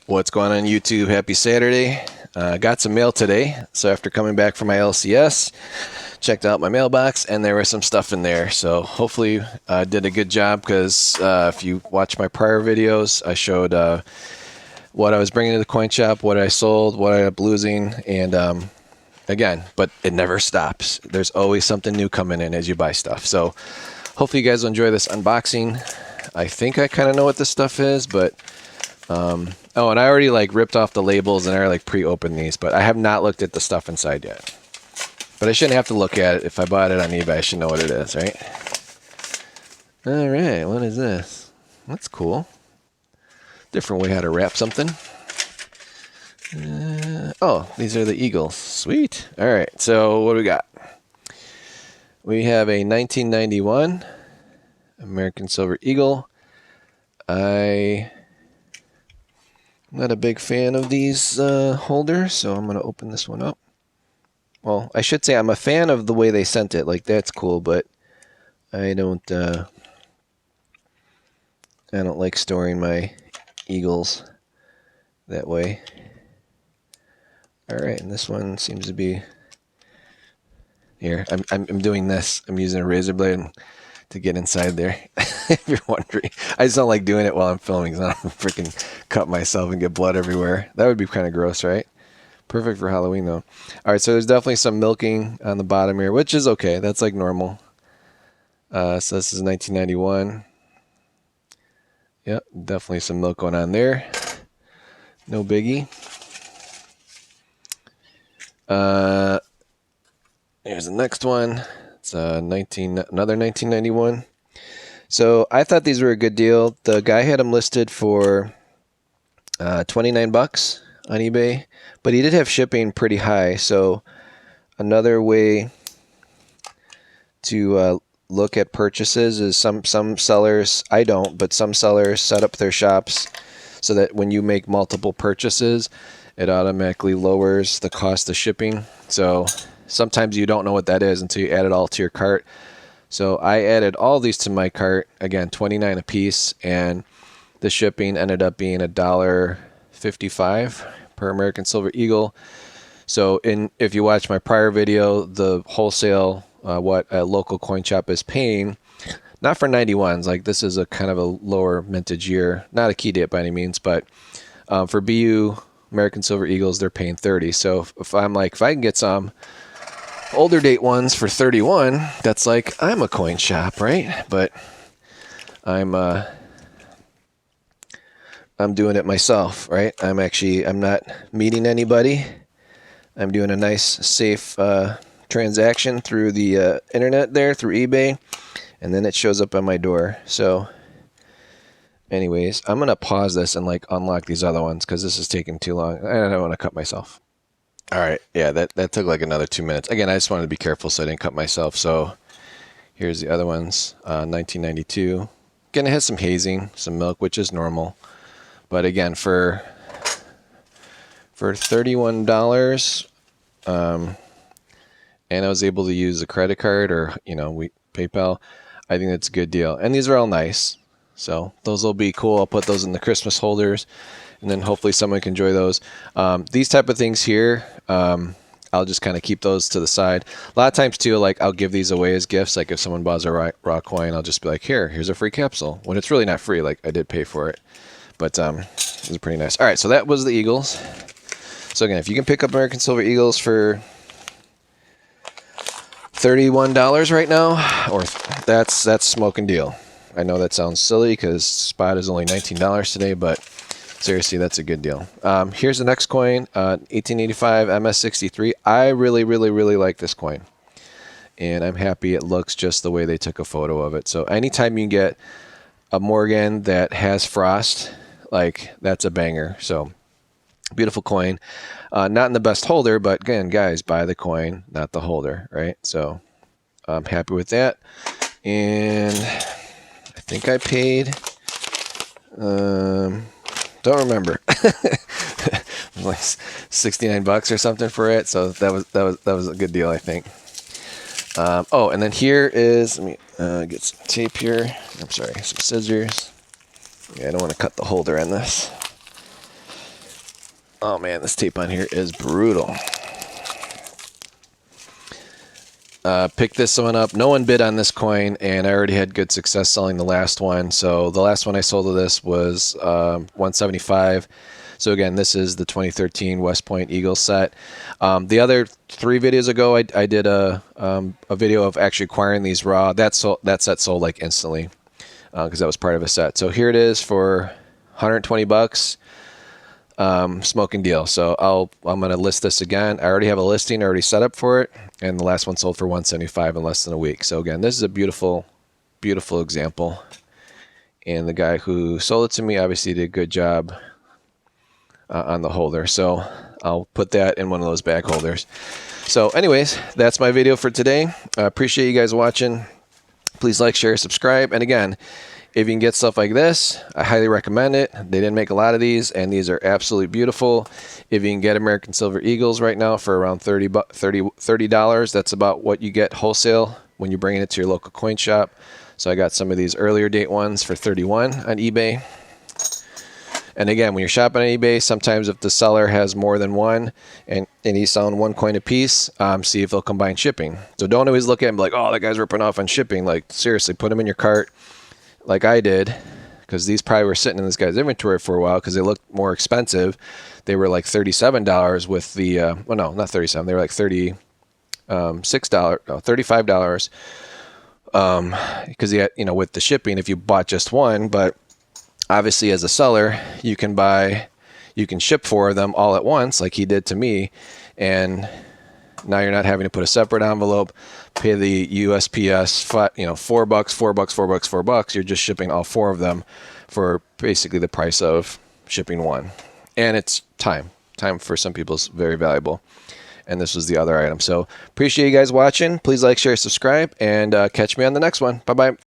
What's going on YouTube? Happy Saturday. Got some mail today. So after coming back from my LCS, checked out my mailbox and there was some stuff in there. So hopefully I did a good job because if you watch my prior videos, I showed what I was bringing to the coin shop, what I sold, what I ended up losing, and again, but it never stops. There's always something new coming in as you buy stuff. So hopefully you guys will enjoy this unboxing. I think I kind of know what this stuff is, but oh, and I already like ripped off the labels and I already like pre-opened these, but I have not looked at the stuff inside yet. But I shouldn't have to look at it. If I bought it on eBay, I should know what it is, right? All right, what is this? That's cool. Different way how to wrap something. Oh, these are the Eagles. Sweet. All right, so what do we got? We have a 1991 American Silver Eagle. I'm not a big fan of these holders, so I'm going to open this one up. Well, I should say I'm a fan of the way they sent it. Like, that's cool, but I don't like storing my Eagles that way. All right, and this one seems to be here. I'm doing this. I'm using a razor blade to get inside there. If you're wondering, I just don't like doing it while I'm filming, so I don't freaking cut myself and get blood everywhere. That would be kind of gross, right? Perfect for Halloween though. All right, so there's definitely some milking on the bottom here, which is okay. That's like normal. So this is 1991. Yep, definitely some milk going on there. No biggie. Here's the next one. It's another 1991. So I thought these were a good deal. The guy had them listed for 29 bucks on eBay, but he did have shipping pretty high. So another way to look at purchases is some sellers, I don't, but some sellers set up their shops so that when you make multiple purchases, it automatically lowers the cost of shipping. So sometimes you don't know what that is until you add it all to your cart. So I added all these to my cart, again, 29 a piece, and the shipping ended up being $1.55 per American Silver Eagle. So if you watch my prior video, the wholesale, what a local coin shop is paying, not for 91s, like this is a kind of a lower mintage year, not a key date by any means, but for BU American Silver Eagles, they're paying 30. So if I'm like, if I can get some older date ones for 31, that's like, I'm a coin shop, right? But I'm doing it myself, right? I'm not meeting anybody. I'm doing a nice, safe transaction through the internet there, through eBay, and then it shows up on my door. So anyways, I'm going to pause this and like unlock these other ones because this is taking too long. I don't want to cut myself. All right, yeah, that took like another 2 minutes. Again, I just wanted to be careful so I didn't cut myself. So here's the other ones, 1992. Again, it has some hazing, some milk, which is normal. But again, for $31, and I was able to use a credit card or PayPal, I think that's a good deal. And these are all nice, so those will be cool. I'll put those in the Christmas holders, and then hopefully someone can enjoy those. These type of things here, I'll just kind of keep those to the side. A lot of times too, like I'll give these away as gifts. Like if someone buys a raw coin, I'll just be like, here's a free capsule, when it's really not free. Like I did pay for it, but these are pretty nice. All right, so that was the Eagles. So again, if you can pick up American Silver Eagles for $31 right now, or that's smoking deal. I know that sounds silly because spot is only $19 today, but seriously, that's a good deal. Here's the next coin, 1885 MS63. I really like this coin, and I'm happy it looks just the way they took a photo of it. So anytime you get a Morgan that has frost, like that's a banger. So beautiful coin. Not in the best holder, but again, guys, buy the coin, not the holder, right? So I'm happy with that. And I think I paid, don't remember, like 69 bucks or something for it. So that was a good deal, I think. Oh, and then here is, let me get some tape here. I'm sorry, some scissors. Yeah, I don't want to cut the holder on this. Oh man, this tape on here is brutal. Picked this one up. No one bid on this coin, and I already had good success selling the last one. So the last one I sold of this was 175. So again, this is the 2013 West Point Eagle set. The other 3 videos ago, I did a video of actually acquiring these raw. That set sold like instantly because that was part of a set. So here it is for 120 bucks. Smoking deal. So I'm going to list this again. I already have a listing already set up for it, and the last one sold for 175 in less than a week. So again, this is a beautiful, beautiful example. And the guy who sold it to me obviously did a good job on the holder. So I'll put that in one of those bag holders. So anyways, that's my video for today. I appreciate you guys watching. Please like, share, subscribe. And again, if you can get stuff like this, I highly recommend it. They didn't make a lot of these, and these are absolutely beautiful. If you can get American Silver Eagles right now for around $30, that's about what you get wholesale when you're bringing it to your local coin shop. So I got some of these earlier date ones for $31 on eBay. And again, when you're shopping on eBay, sometimes if the seller has more than one and he's selling 1 coin a piece, see if they'll combine shipping. So don't always look at him like, oh, that guy's ripping off on shipping. Like, seriously, put them in your cart like I did, because these probably were sitting in this guy's inventory for a while because they looked more expensive. They were like $37 with the, well, no, not 37. They were like $36, no, $35. Because you had, you know, with the shipping, if you bought just one, but obviously as a seller, you can ship 4 of them all at once like he did to me, and now you're not having to put a separate envelope, pay the USPS, you know, $4, $4. You're just shipping all 4 of them for basically the price of shipping 1. And it's time for some people is very valuable. And this was the other item. So appreciate you guys watching. Please like, share, subscribe, and catch me on the next one. Bye-bye.